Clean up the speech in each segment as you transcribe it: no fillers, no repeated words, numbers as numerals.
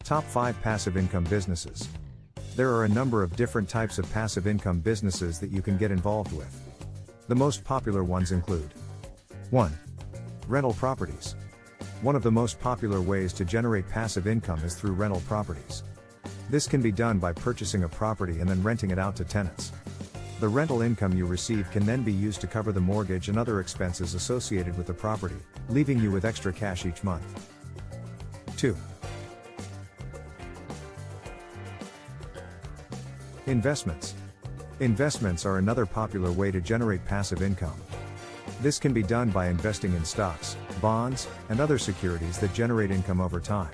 Top 5 Passive Income Businesses. There are a number of different types of passive income businesses that you can get involved with. The most popular ones include 1. Rental properties. One of the most popular ways to generate passive income is through rental properties. This can be done by purchasing a property and then renting it out to tenants. The rental income you receive can then be used to cover the mortgage and other expenses associated with the property, leaving you with extra cash each month. 2. Investments. Investments are another popular way to generate passive income. This can be done by investing in stocks, bonds, and other securities that generate income over time.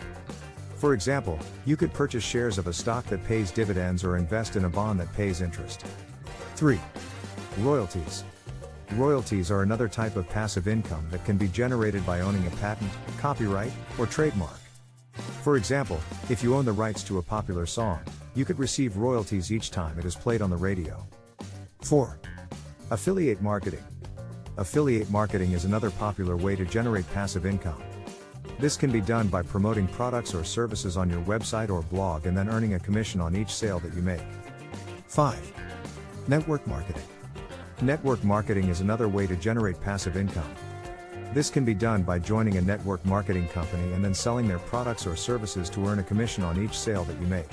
For example, you could purchase shares of a stock that pays dividends or invest in a bond that pays interest. 3. Royalties. Royalties are another type of passive income that can be generated by owning a patent, copyright, or trademark. For example, if you own the rights to a popular song, you could receive royalties each time it is played on the radio. 4. Affiliate marketing. Affiliate marketing is another popular way to generate passive income. This can be done by promoting products or services on your website or blog and then earning a commission on each sale that you make. 5. Network marketing. Network marketing is another way to generate passive income. This can be done by joining a network marketing company and then selling their products or services to earn a commission on each sale that you make.